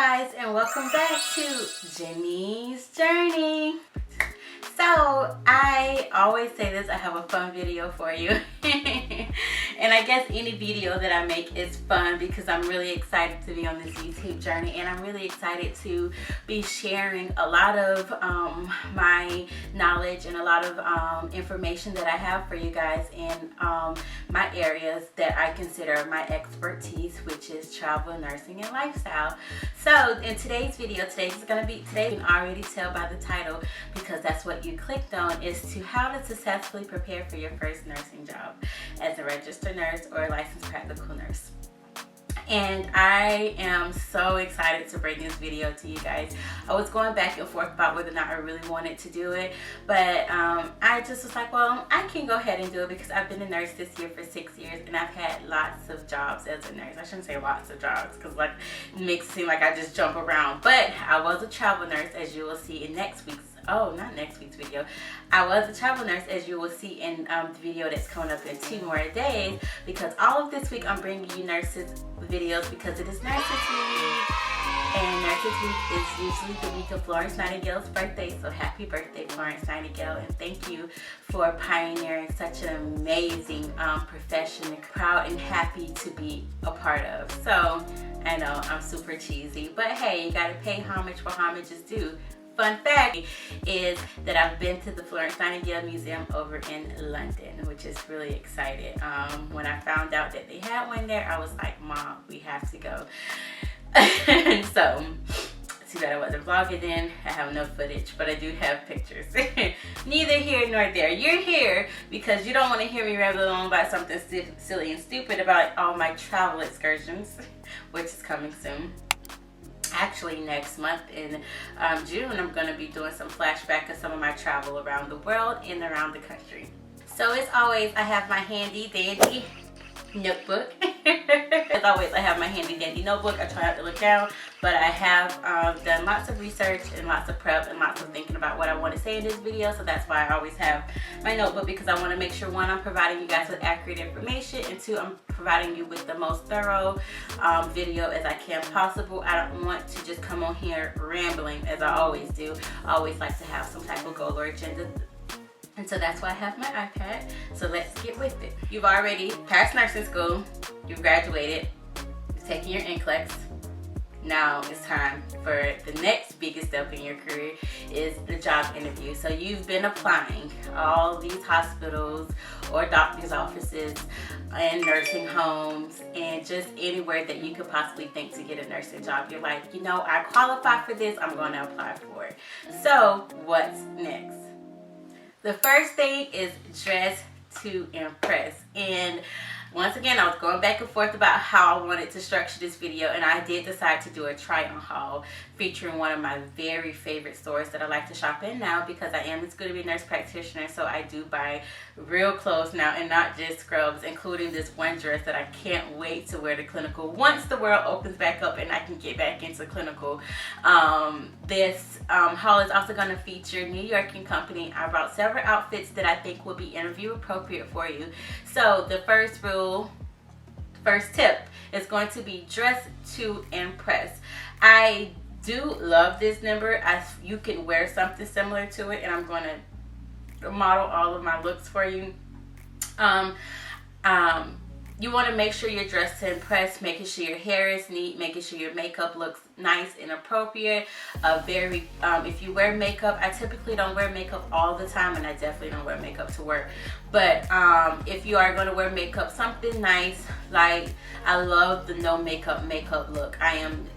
guys, and welcome back to Jenean's Journey. So I always say this, I have a fun video for you. And I guess any video that I make is fun because I'm really excited to be on this YouTube journey, and I'm really excited to be sharing a lot of my knowledge and a lot of information that I have for you guys in my areas that I consider my expertise, which is travel, nursing, and lifestyle. So in today's video, today you can already tell by the title, because that's what you clicked on, is to how to successfully prepare for your first nursing job as a registered nurse or a licensed practical nurse. And I am so excited to bring this video to you guys. I was going back and forth about whether or not I really wanted to do it, but I just was like, well, I can go ahead and do it because I've been a nurse this year for 6 years, and I've had lots of jobs as a nurse. I shouldn't say lots of jobs because like it makes it seem like I just jump around, but I was a travel nurse, as you will see in not next week's video. I was a travel nurse, as you will see in the video that's coming up in 2 more days, because all of this week I'm bringing you nurses videos because it is Nurses Week. And Nurses Week is usually the week of Florence Nightingale's birthday, so happy birthday, Florence Nightingale, and thank you for pioneering such an amazing profession, and proud and happy to be a part of. So I know I'm super cheesy, but hey, you gotta pay homage where homage is due. Fun fact is that I've been to the Florence Nightingale Museum over in London, which is really excited. When I found out that they had one there, I was like, Mom, we have to go. So, too bad I wasn't vlogging then. I have no footage, but I do have pictures. Neither here nor there. You're here because you don't want to hear me ramble on about something silly and stupid about all my travel excursions, which is coming soon. Actually, next month in June, I'm going to be doing some flashback of some of my travel around the world and around the country. So as always, I have my handy dandy notebook. As always, I have my handy dandy notebook. I try not to look down, but I have done lots of research and lots of prep and lots of thinking about what I want to say in this video. So that's why I always have my notebook, because I want to make sure, 1, I'm providing you guys with accurate information, and 2, I'm providing you with the most thorough video as I can possible. I don't want to just come on here rambling as I always do. I always like to have some type of goal or agenda. And so that's why I have my iPad. So let's get with it. You've already passed nursing school. You've graduated. You've taken your NCLEX. Now it's time for the next biggest step in your career, is the job interview. So you've been applying all these hospitals or doctor's offices and nursing homes and just anywhere that you could possibly think to get a nursing job. You're like, you know, I qualify for this, I'm going to apply for it. So what's next? The first thing is dress to impress. And once again, I was going back and forth about how I wanted to structure this video, and I did decide to do a try-on haul featuring one of my very favorite stores that I like to shop in now, because I am this good to be a nurse practitioner, so I do buy real clothes now and not just scrubs, including this one dress that I can't wait to wear to clinical once the world opens back up and I can get back into clinical. This haul is also going to feature New York & Company. I brought several outfits that I think will be interview appropriate for you. So the first tip is going to be dress to impress. I do love this number. You can wear something similar to it, and I'm going to model all of my looks for you. You want to make sure you're dressed to impress, making sure your hair is neat, making sure your makeup looks nice and appropriate. If you wear makeup, I typically don't wear makeup all the time, and I definitely don't wear makeup to work. But if you are going to wear makeup, something nice. Like, I love the no makeup look. I am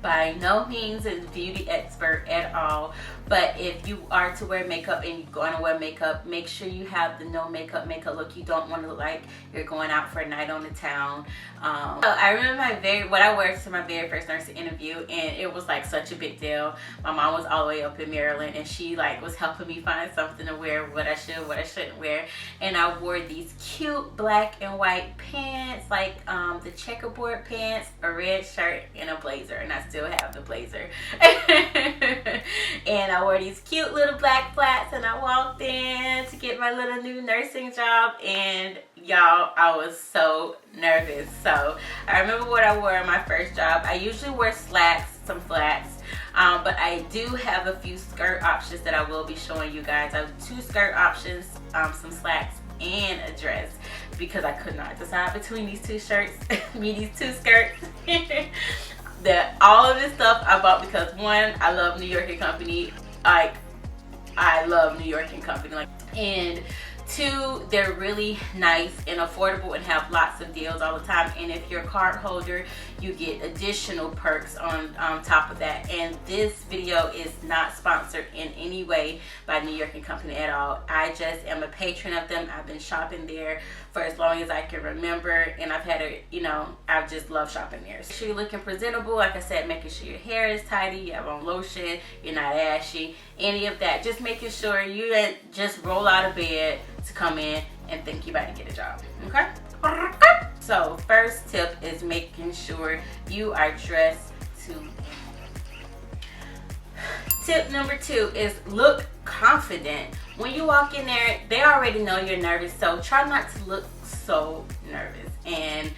by no means a beauty expert at all, but if you are to wear makeup and you're going to wear makeup, make sure you have the no makeup look. You don't want to look like you're going out for a night on the town. So I remember what I wore to my very first nursing interview, and it was like such a big deal. My mom was all the way up in Maryland, and she like was helping me find something to wear, what I should, what I shouldn't wear. And I wore these cute black and white pants, like the checkerboard pants, a red shirt, and a blazer, and I still have the blazer. And I wore these cute little black flats and I walked in to get my little new nursing job, and y'all, I was so nervous. So I remember what I wore in my first job. I usually wear slacks, some flats, but I do have a few skirt options that I will be showing you guys. I have 2 skirt options, some slacks, and a dress, because I could not decide between these 2 shirts, these 2 skirts. All of this stuff I bought because, one, I love New York & Company. Like, I love New York & Company. Like, and 2, they're really nice and affordable and have lots of deals all the time. And if you're a card holder, you get additional perks on top of that. And this video is not sponsored in any way by New York & Company at all. I just am a patron of them. I've been shopping there for as long as I can remember, and I've had a, I just love shopping there. So you're looking presentable, like I said, making sure your hair is tidy, you have on lotion, you're not ashy, any of that. Just making sure you didn't just roll out of bed to come in and think you're about to get a job, okay? So first tip is making sure you are dressed to. Tip number 2 is look confident. When you walk in there, they already know you're nervous, so try not to look so nervous. And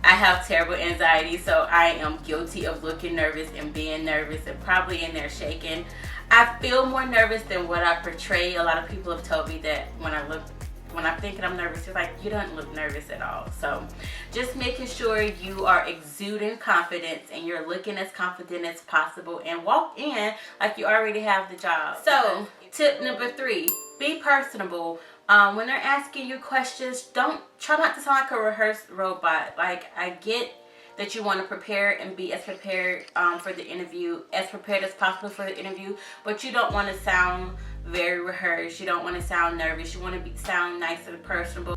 I have terrible anxiety, so I am guilty of looking nervous and being nervous and probably in there shaking. I feel more nervous than what I portray. A lot of people have told me that when I'm thinking I'm nervous, they're like, you don't look nervous at all. So just making sure you are exuding confidence and you're looking as confident as possible and walk in like you already have the job. So tip number 3, be personable. When they're asking you questions, try not to sound like a rehearsed robot. Like, I get that you want to prepare and be as prepared for the interview, as prepared as possible for the interview, but you don't want to sound very rehearsed. You don't want to sound nervous. You want to sound nice and personable.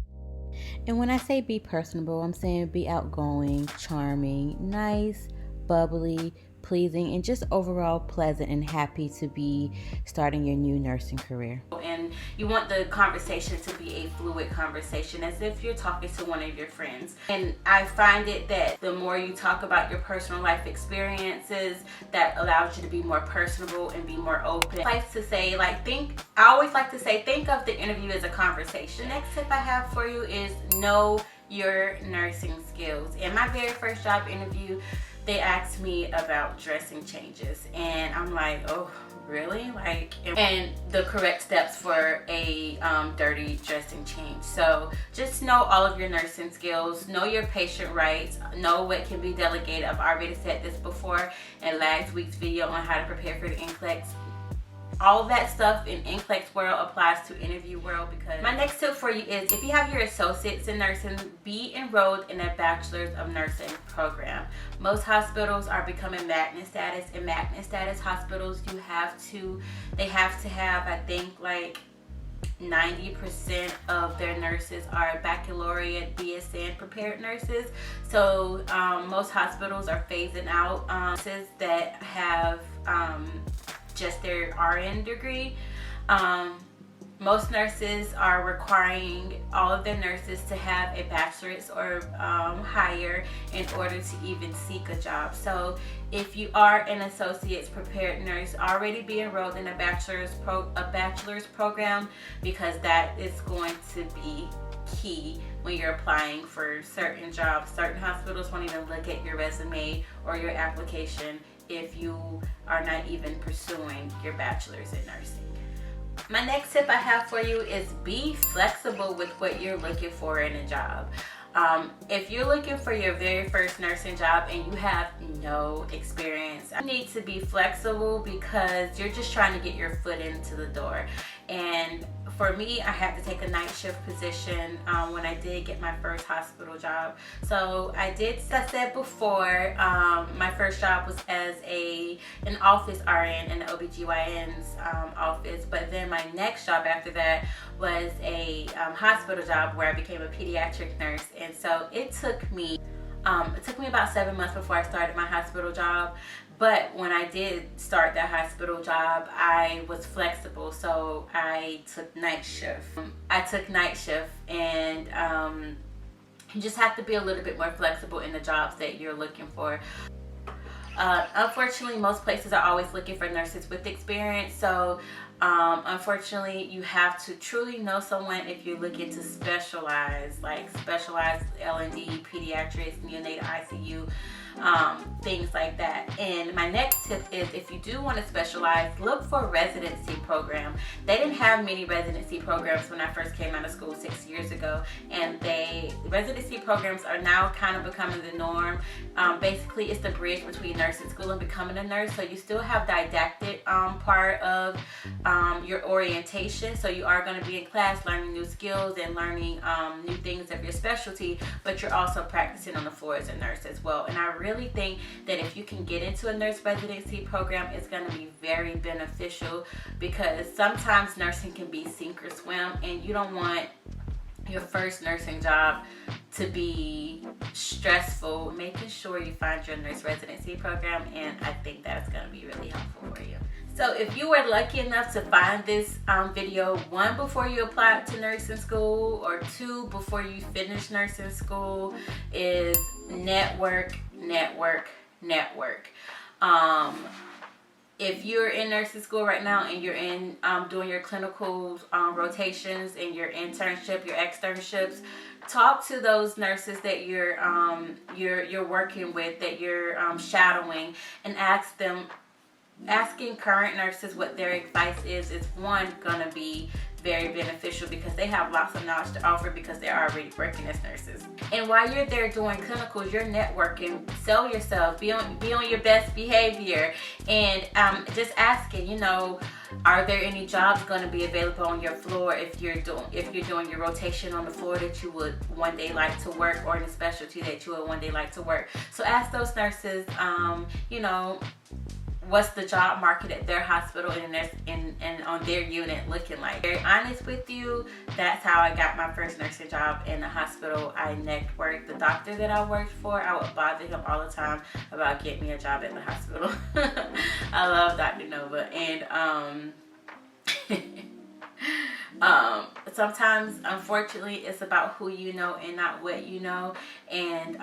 And when I say be personable, I'm saying be outgoing, charming, nice, bubbly, pleasing, and just overall pleasant and happy to be starting your new nursing career. And you want the conversation to be a fluid conversation, as if you're talking to one of your friends. And I find it that the more you talk about your personal life experiences, that allows you to be more personable and be more open. I like to say, I always like to say, think of the interview as a conversation. The next tip I have for you is know your nursing skills. In my very first job interview, they asked me about dressing changes, and I'm like, oh, really? And the correct steps for a dirty dressing change. So just know all of your nursing skills, know your patient rights, know what can be delegated. I've already said this before in last week's video on how to prepare for the NCLEX. All of that stuff in NCLEX world applies to interview world. Because my next tip for you is, if you have your associates in nursing, be enrolled in a bachelor's of nursing program. Most hospitals are becoming magnet status. In magnet status hospitals, they have to have, I think, like 90% of their nurses are baccalaureate, BSN prepared nurses. So most hospitals are phasing out nurses that have just their RN degree. Most nurses are requiring all of their nurses to have a bachelor's or higher in order to even seek a job. So if you are an associate's prepared nurse, already be enrolled in a bachelor's program, because that is going to be key when you're applying for certain jobs. Certain hospitals won't even look at your resume or your application if you are not even pursuing your bachelor's in nursing. My next tip I have for you is be flexible with what you're looking for in a job. If you're looking for your very first nursing job and you have no experience, you need to be flexible, because you're just trying to get your foot into the door. And for me, I had to take a night shift position when I did get my first hospital job. So as I said before, my first job was as an office RN in the OBGYN's office. But then my next job after that was a hospital job where I became a pediatric nurse. And so it took me about 7 months before I started my hospital job. But when I did start that hospital job, I was flexible, so I took night shift. And you just have to be a little bit more flexible in the jobs that you're looking for. Unfortunately, most places are always looking for nurses with experience. So unfortunately, you have to truly know someone if you're looking to specialize, like specialized L&D, pediatrics, neonatal ICU, things like that. And my next tip is, if you do want to specialize, look for a residency program. They didn't have many residency programs when I first came out of school 6 years ago, and residency programs are now kind of becoming the norm. Basically, it's the bridge between nursing school and becoming a nurse. So you still have didactic part of your orientation, so you are going to be in class learning new skills and learning new things of your specialty, but you're also practicing on the floor as a nurse as well. And I really think that if you can get into a nurse residency program, it's going to be very beneficial, because sometimes nursing can be sink or swim, and you don't want your first nursing job to be stressful. Making sure you find your nurse residency program, and I think that's going to be really helpful for you. So if you were lucky enough to find this video, 1, before you apply to nursing school, or 2, before you finish nursing school, is network, network, network. If you're in nursing school right now and you're in doing your clinical rotations and your internship, your externships, talk to those nurses that you're working with, that you're shadowing, and ask them. Asking current nurses what their advice is one, gonna be very beneficial, because they have lots of knowledge to offer, because they're already working as nurses. And while you're there doing clinicals, you're networking, sell yourself, be on your best behavior, and just asking, you know, are there any jobs going to be available on your floor if you're doing your rotation on the floor that you would one day like to work, or in a specialty that you would one day like to work. So ask those nurses, you know, what's the job market at their hospital and on their unit looking like. Very honest with you, that's how I got my first nursing job in the hospital. I networked. The doctor that I worked for, I would bother him all the time about getting me a job at the hospital. I love Dr. Nova. And sometimes, unfortunately, it's about who you know and not what you know. And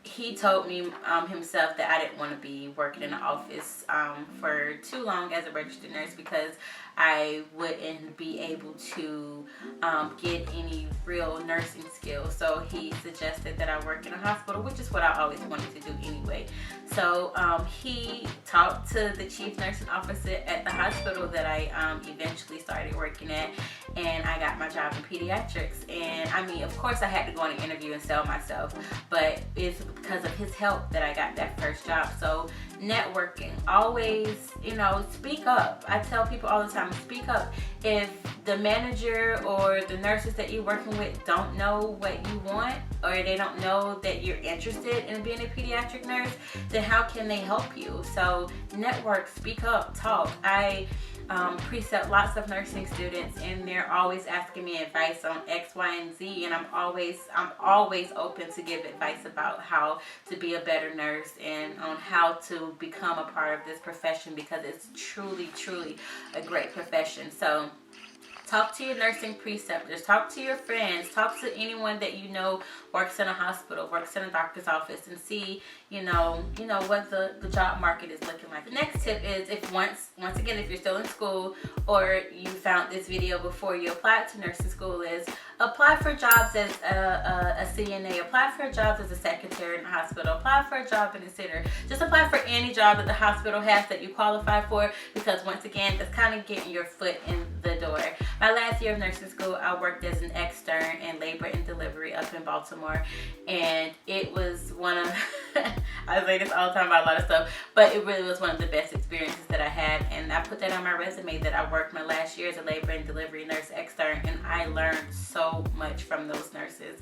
he told me himself that I didn't want to be working in the office for too long as a registered nurse, because I wouldn't be able to get any real nursing skills. So he suggested that I work in a hospital, which is what I always wanted to do anyway. So he talked to the chief nursing officer at the hospital that I eventually started working at, and I got my job in pediatrics. And I mean, of course I had to go on an interview and sell myself, but it's because of his help that I got that first job. So networking, always, you know, speak up. I tell people all the time, speak up. If the manager or the nurses that you're working with don't know what you want, or they don't know that you're interested in being a pediatric nurse, then how can they help you? So network, speak up, talk. I precept lots of nursing students, and they're always asking me advice on X, Y, and Z, and I'm always open to give advice about how to be a better nurse and on how to become a part of this profession, because it's truly, truly a great profession. So talk to your nursing preceptors, talk to your friends, talk to anyone that you know works in a hospital, works in a doctor's office, and see, you know what the job market is looking like. The next tip is, if once again, if you're still in school or you found this video before you applied to nursing school, is apply for jobs as a CNA, apply for jobs as a secretary in the hospital, apply for a job in the center. Just apply for any job that the hospital has that you qualify for, because once again, that's kind of getting your foot in the door. My last year of nursing school, I worked as an extern in labor and delivery up in Baltimore, and it was one of I say this all the time about a lot of stuff, but it really was one of the best experiences that I had, and I put that on my resume that I worked my last year as a labor and delivery nurse extern, and I learned so much from those nurses.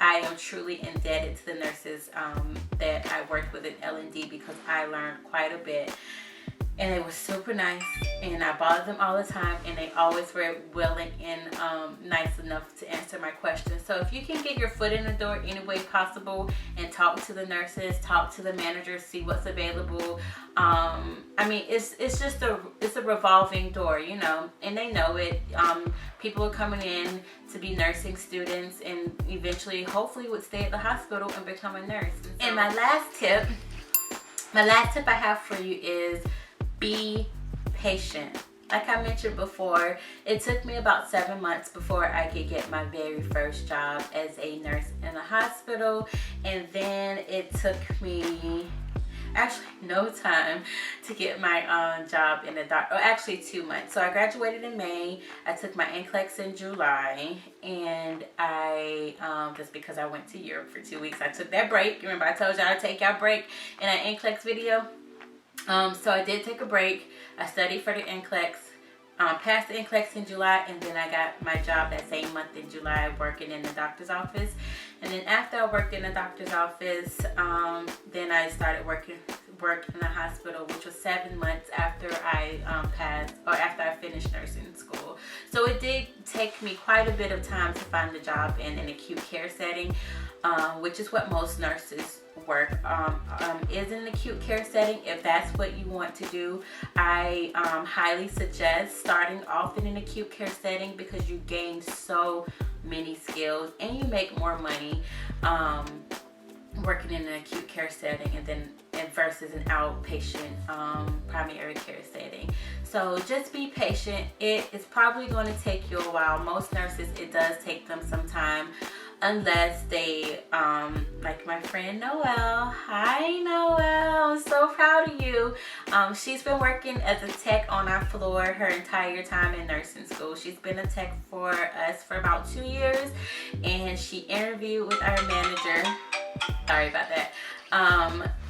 I am truly indebted to the nurses that I worked with in L&D, because I learned quite a bit. And they were super nice, and I bothered them all the time, and they always were willing and nice enough to answer my questions. So if you can get your foot in the door any way possible and talk to the nurses, talk to the managers, see what's available. I mean, it's just a revolving door, you know, and they know it. People are coming in to be nursing students, and eventually, hopefully, would stay at the hospital and become a nurse. And my last tip My last tip I have for you is be patient. Like I mentioned before, it took me about 7 months before I could get my very first job as a nurse in a hospital. And then it took me actually no time to get my job in the doctor, or actually 2 months. So I graduated in May. I took my NCLEX in July, and I just because I went to Europe for 2 weeks, I took that break. Remember I told y'all to take y'all break in an NCLEX video. So I did take a break. I studied for the NCLEX, passed the NCLEX in July, and then I got my job that same month in July working in the doctor's office. And then after I worked in the doctor's office, then I started work in the hospital, which was 7 months after I after I finished nursing school. So it did take me quite a bit of time to find a job in an acute care setting, which is what most nurses work is in an acute care setting. If that's what you want to do, I highly suggest starting off in an acute care setting, because you gain so many skills and you make more money working in an acute care setting and versus an outpatient primary care setting. So just be patient. It is probably going to take you a while. Most nurses, it does take them some time, unless they like my friend Noelle. Hi Noelle, I'm so proud of you. She's been working as a tech on our floor her entire time in nursing school. She's been a tech for us for about 2 years, and she interviewed with our manager. Sorry about that.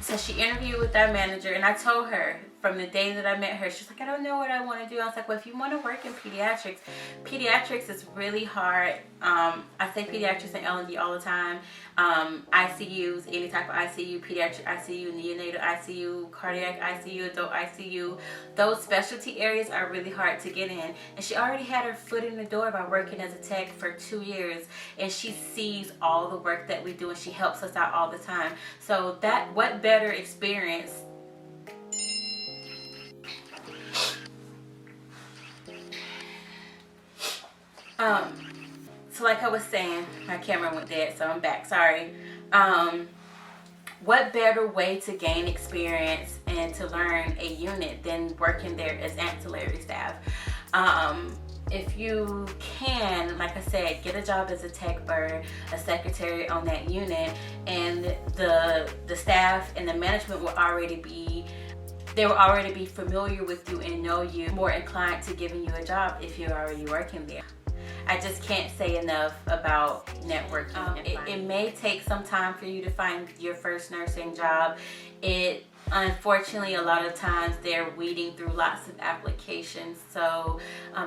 So she interviewed with our manager, and I told her from the day that I met her, she's like, I don't know what I want to do. I was like, well, if you want to work in pediatrics is really hard. I say pediatrics and L&D all the time. ICUs, any type of ICU, pediatric ICU, neonatal ICU, cardiac ICU, adult ICU, those specialty areas are really hard to get in. And she already had her foot in the door by working as a tech for 2 years, and she sees all the work that we do, and she helps us out all the time. So what better experience so like I was saying, my camera went dead, so I'm back, sorry. What better way to gain experience and to learn a unit than working there as ancillary staff? If you can, like I said, get a job as a tech bird, a secretary on that unit, and the staff and the management will already be familiar with you and know you, more inclined to giving you a job if you're already working there. I just can't say enough about networking. It may take some time for you to find your first nursing job. Unfortunately, a lot of times they're weeding through lots of applications, so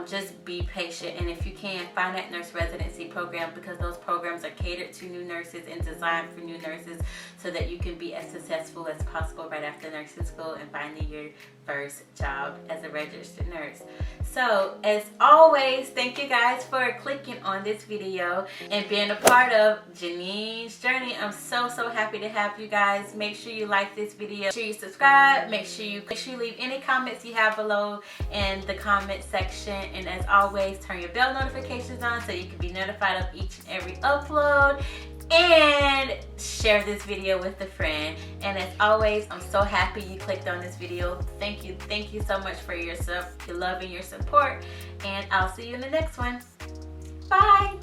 just be patient. And if you can, find that nurse residency program, because those programs are catered to new nurses and designed for new nurses, so that you can be as successful as possible right after nursing school and finding your first job as a registered nurse. So as always, thank you guys for clicking on this video and being a part of Jenean's journey. I'm so happy to have you guys. Make sure you like this video, make sure you subscribe, make sure you leave any comments you have below in the comment section, and as always, turn your bell notifications on so you can be notified of each and every upload, and share this video with a friend. And as always, I'm so happy you clicked on this video. Thank you so much for your love and your support, and I'll see you in the next one. Bye.